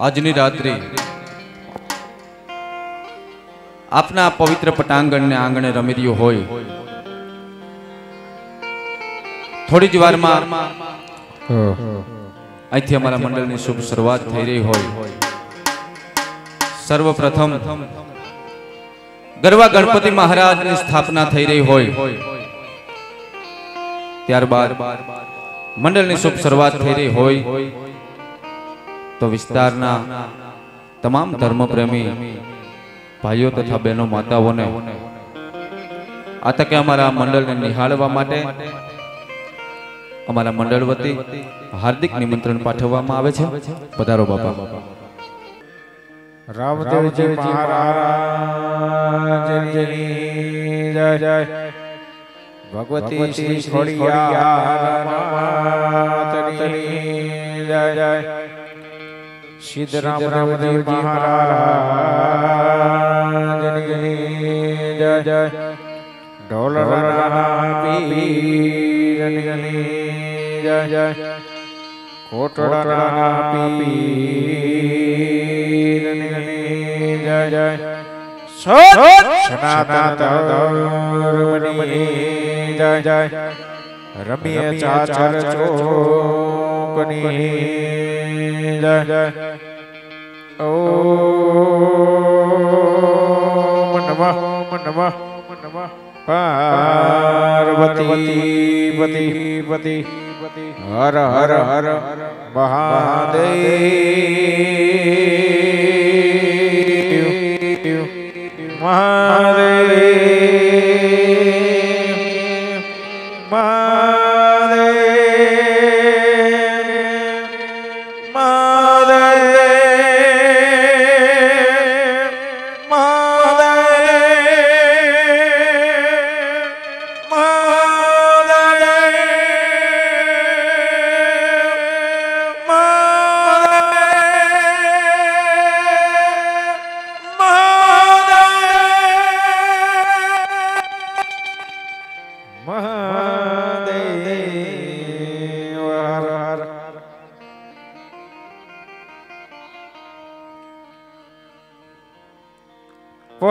આજની રાત્રે આપના પવિત્ર પટાંગણને આંગણે રમી રહ્યો હોય, થોડી જ વારમાં અહીંથી અમારા મંડળની શુભ શરૂઆત થઈ રહી હોય, સર્વપ્રથમ ગરવા ગણપતિ મહારાજની સ્થાપના થઈ રહી હોય, ત્યારબાદ મંડળની શુભ શરૂઆત થઈ રહી હોય તો વિસ્તારના તમામ ધર્મપ્રેમી ભાઈઓ તથા બહેનો માતાઓને આ તકે અમારા મંડળને નિહાળવા માટે અમારા મંડળ વતી હાર્દિક નિમંત્રણ પાઠવવામાં આવે છે. પધારો બાપા. રામદેવજી મહારાજની જય. ભગવતી શ્રી ખોડિયાર માતની જય. સિદ્ધરામ રામદેવજી મહારાજની જય. ઢોલરાના પીરની જય. કોટડાના પીરની જય. સનાતન ધર્મની જય. રમીએ ચાચર ચોકની જય. ઓમ નમઃ પાર્વતી પતિ હર હર હર મહાદેવ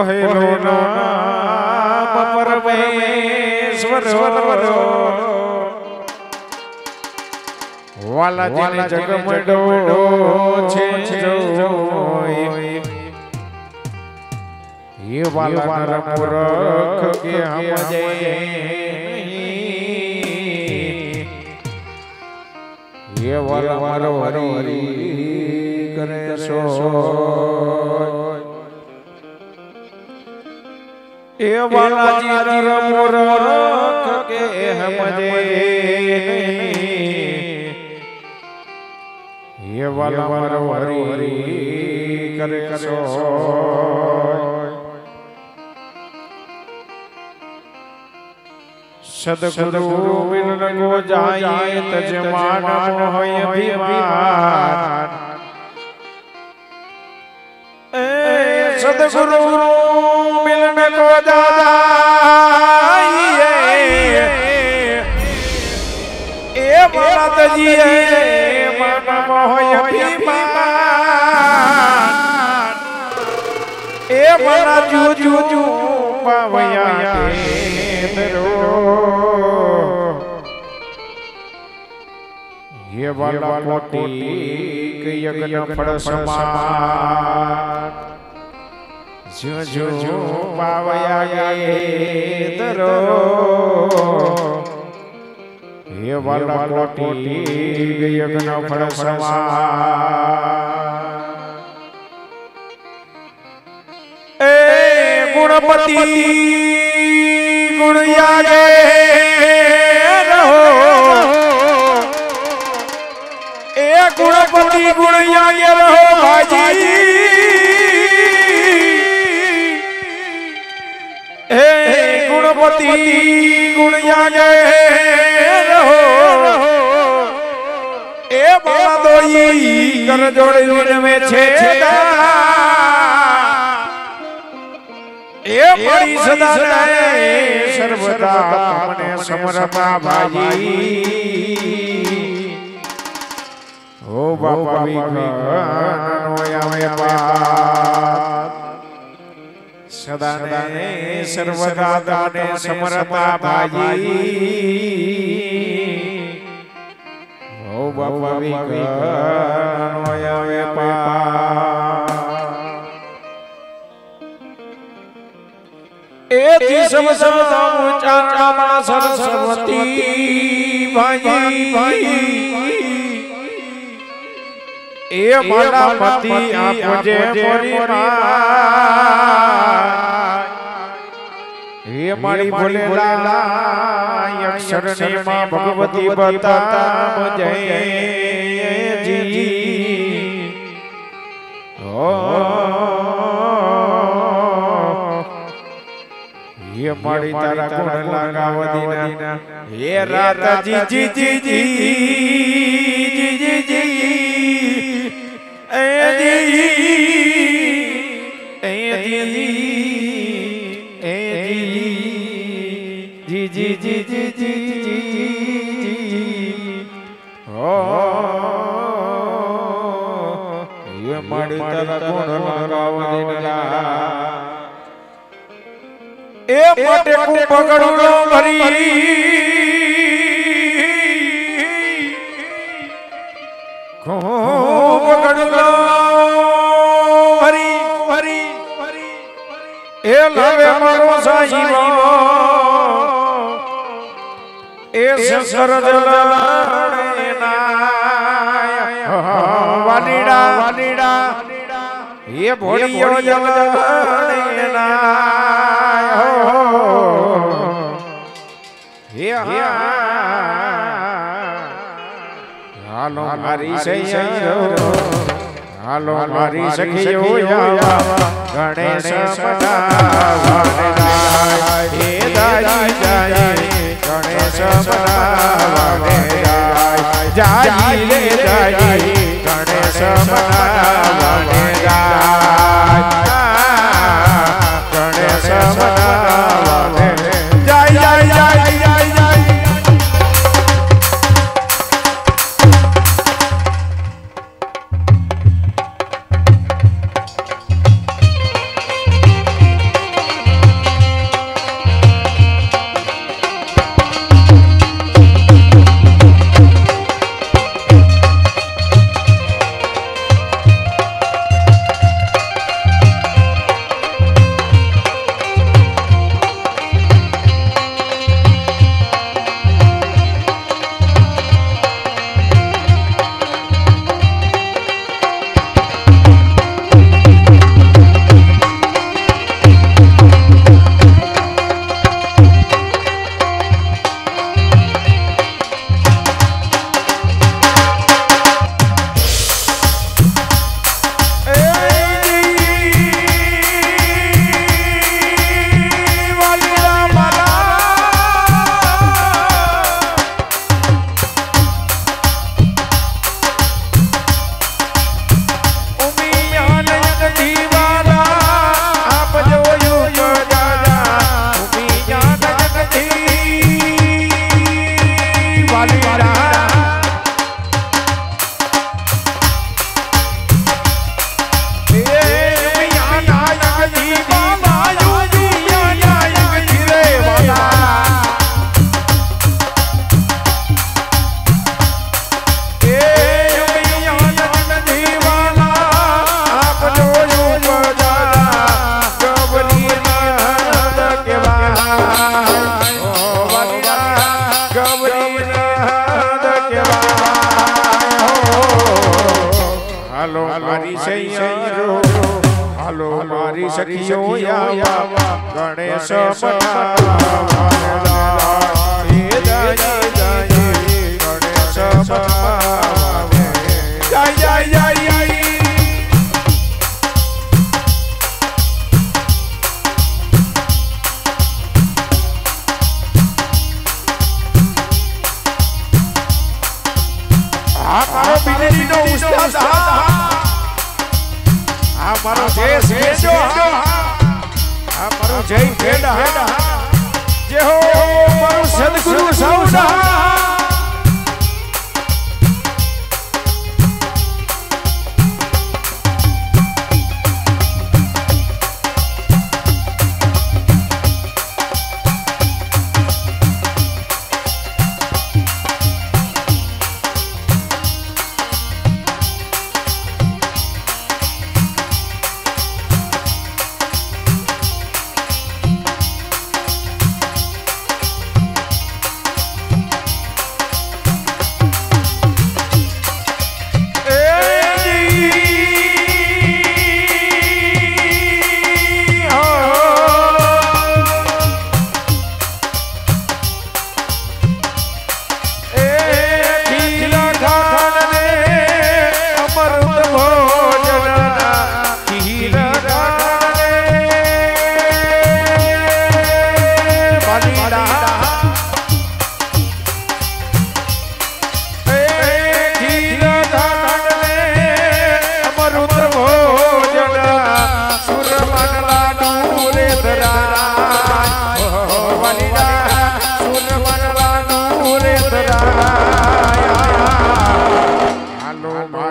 પહેલો નામ પરમેશ્વર વાલા જેને જગમડો છે જોઈ એ વાલા નર મૂરખ કે સમજે એ વાલા મારો હરી કરે સો એ વાલાજી નર મૂરખ કે સમજે એ વાલા મારો હરી કરે સો સદગુરુ મિલન ગો જાય તજ માન મોહય અભિમાન એ સદગુરુ મિલન ગો જાય એ માતાજી માન મોહય અભિમાન એ મારા જુજુ પાવયા ये वाला कोटि यज्ञ फल समान जो जो पावया ये दरो ये वाला कोटि यज्ञ फल समान ए गुणपति गुण यागे गुणपति गुण यागे रहो भाजी हे गुणपति गुण यागे रहो ए बाला दोई कर जोड़े में छेदा ए बड़ी सदा सर्वदा मने समरपा भाजी ઓ બાપા સદાને સર્વદા દાને સમરતા ભાઈ ઓ બાપા એથી સબ ઊંચા ચામડા સરસ્વતી ભાઈ એ મારા પતિ આપજે મોરી હે મારી ભોલેલા અક્ષરને માં ભગવતી બતામ જય જી ઓ ये माड़ी तारा गुण लगावदीना हे रात जी जी जी जी जी जी जी ए जी ए जी ए जी जी जी जी जी ओ ये माड़ी तारा गुण लगावदीना ए मोटे को पकड़ो भरी को पकड़ो भरी भरी ए लावे मारो साईबो ए संसार जलाने ना वालीड़ा वालीड़ा ये भोलियो जलाने ना हालो मारी सैया हालो मारी सखियो गणेश मनावाने जाय हे दाई जाय गणेश मनावाने जाय ले जाय गणेश मनावाने जाय गणेश मनावाने जाय जाय जाय હાલો મારી સખીઓ ગણેશ મારો જય સેજો આ મારો જય ખેડા જે હો મારો સદગુરુ સાઉડા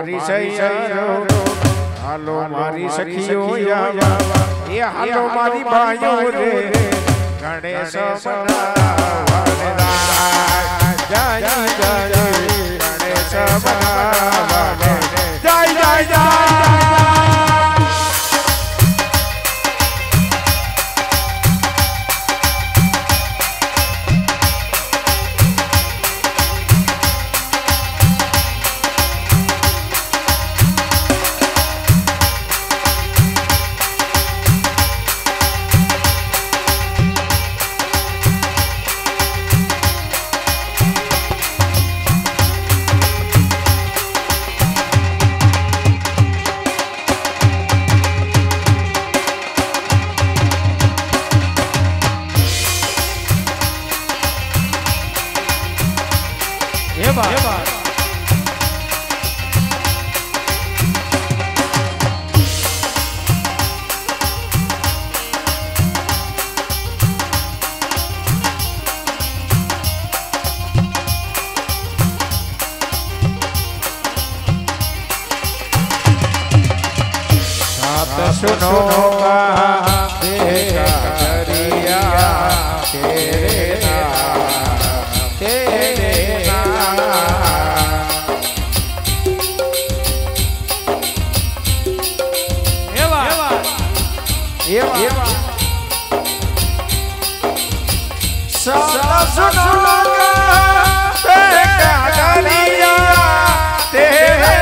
મારી સૈયારો હાલો મારી સખીઓ આવા એ હાલો મારી બાઈઓ રે ગણેશ બનાવને જય જય ગણેશ બનાવને જય જય જય सुनो देखा करिया तेरे सुनो देखा करिया तेरे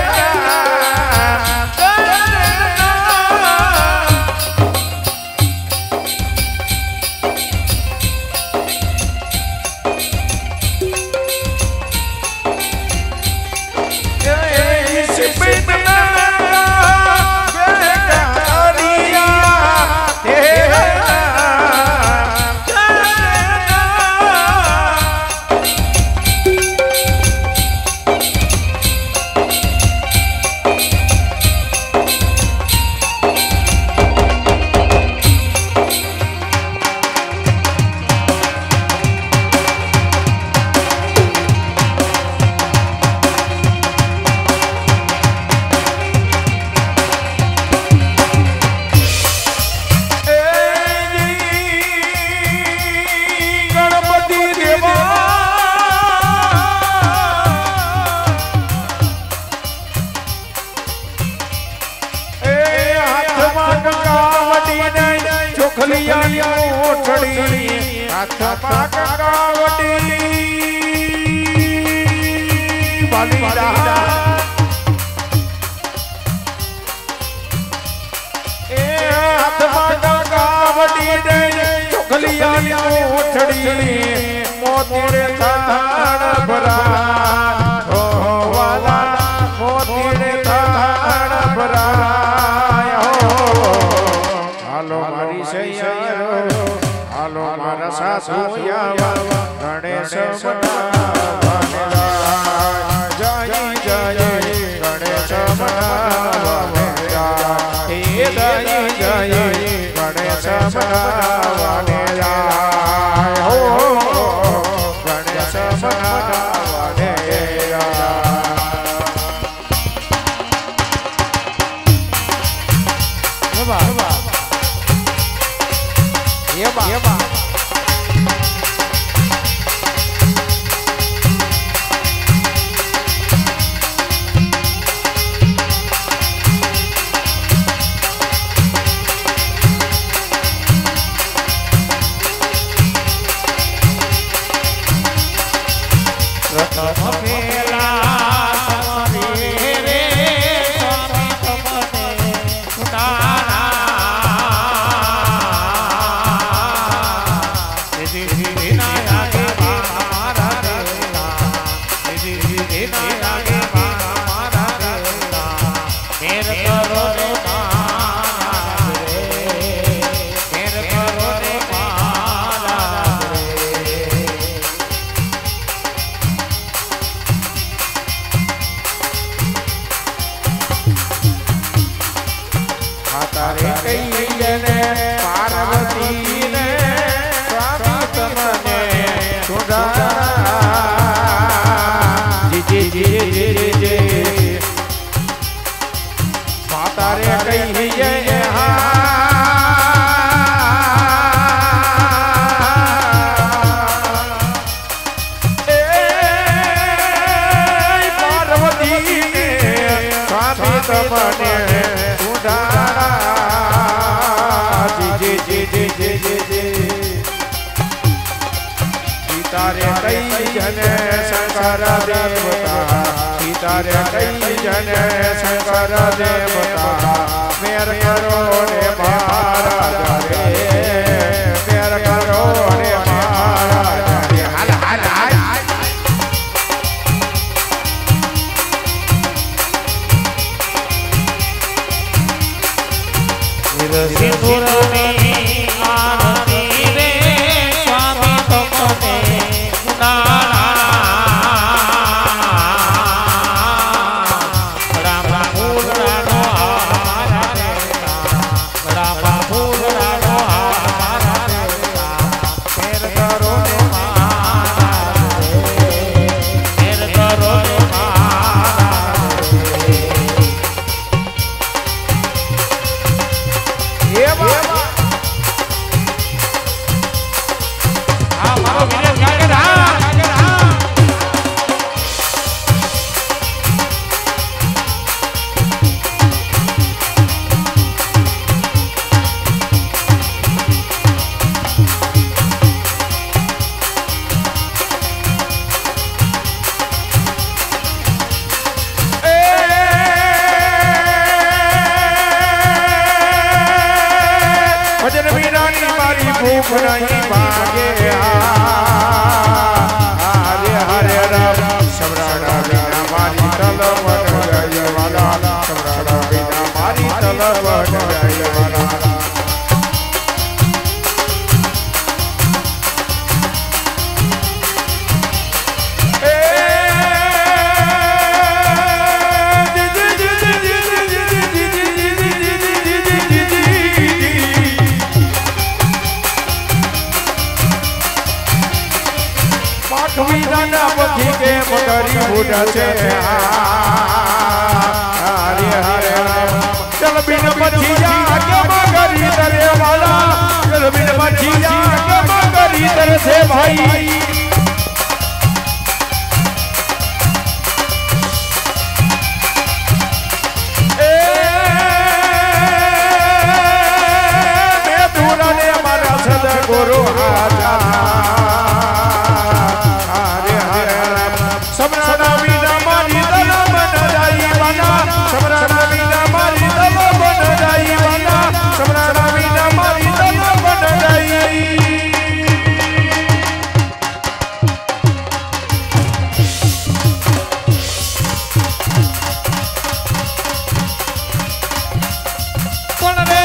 कहिए पार्वती ने स्वामी तमने उधारा जी जी जी जी जी जी सीतारे कई जने शंकर देवता सीतारे कई जने शंकर देवता मेर करो रे महाराज रे मेर करो रे महाराज रे हाल हाल सिंदूरनी आरती रे स्वामी तमने उधारा भूख नहीं मांगे हरे हरे राम समराड़ा बिना मारी तलब गई वाला समराड़ा बिना मारी तलब गई वाला के मगरी बूढ़ा से हरे हरे राम चल बिन मछिया के मगरी दरे वाला चल बिन मछिया के मगरी दरे से भाई मैं दूरा ने हमारा सदगुरु आजा समराना बिना मारी तलब बन जाई वाला समराना बिना मारी तलब बन जाई वाला समराना बिना मारी तलब बन जाई कौन रे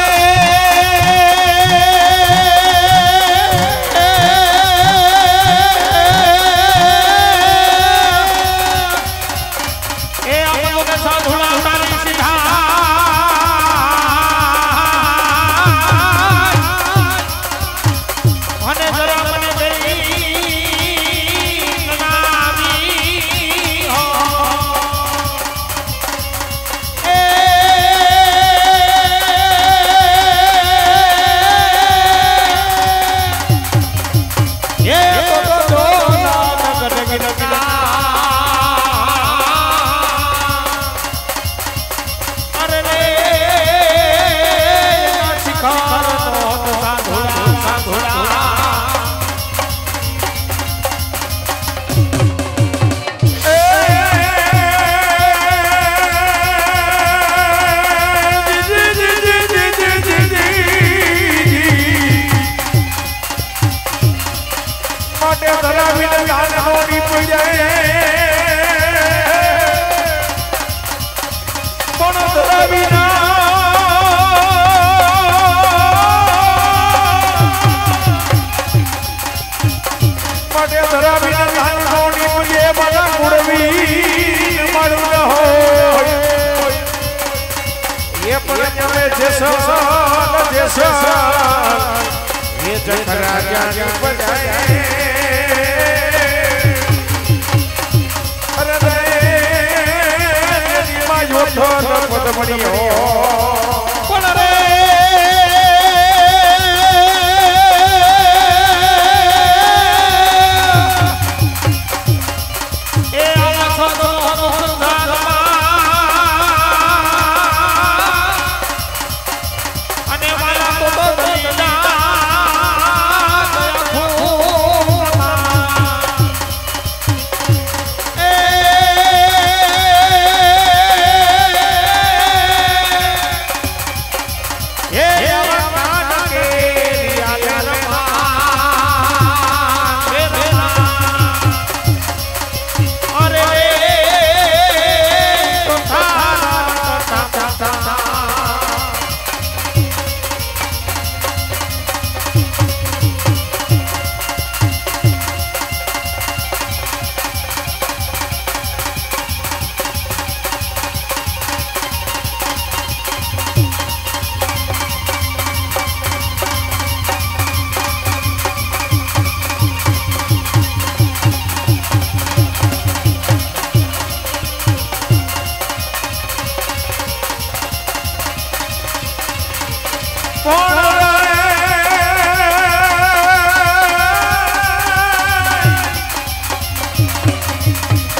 ये जखरा जाने बजाए अरे रे मायो तो पद बनियो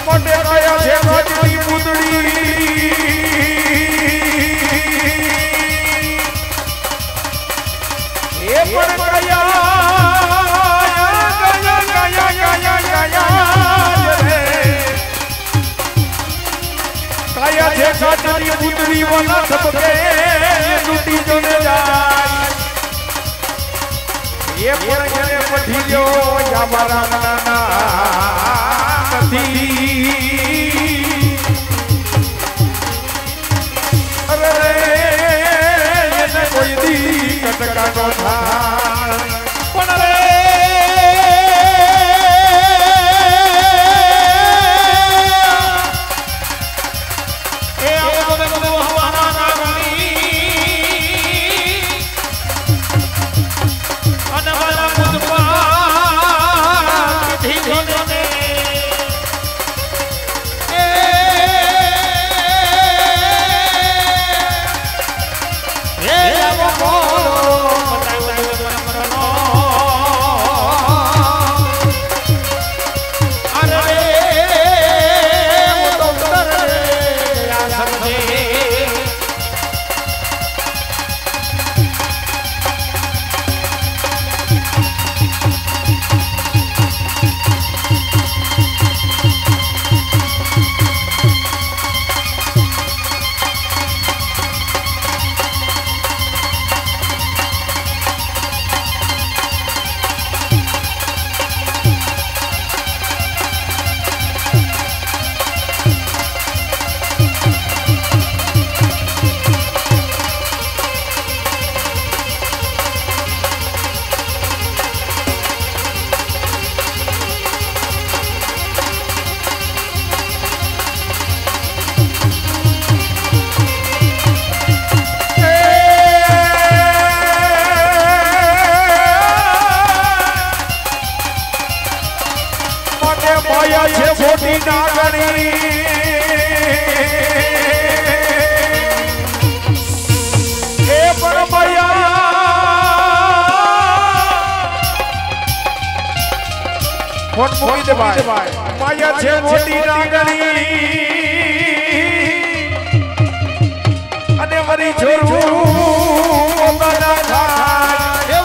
મોટે કયા છે ભજની પૂતળી એ પણ કયા છે સાચની પૂતળી વાલા સબકે તૂટી જોને જાય એ પણ એને પઠી લ્યો યાબારા નાના નથી અરે એને કોઈ દી કટકાનો થાય પણ રે મોટી નાગણી એ પરમયા ફોન મૂકી દે ભાઈ માયા છે મોટી નાગણી અને વરી છોરું પોતાના થાય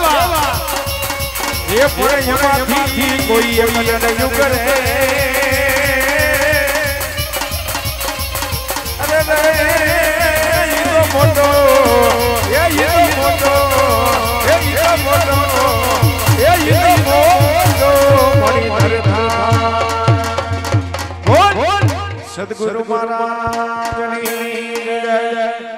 એ પણ એમાંથી કોઈ એમ નહીં કરે મોટો એ મોટો એ મોટો એ મોટો મણી ધરતા બોલ સદગુરુ મહારાજની જય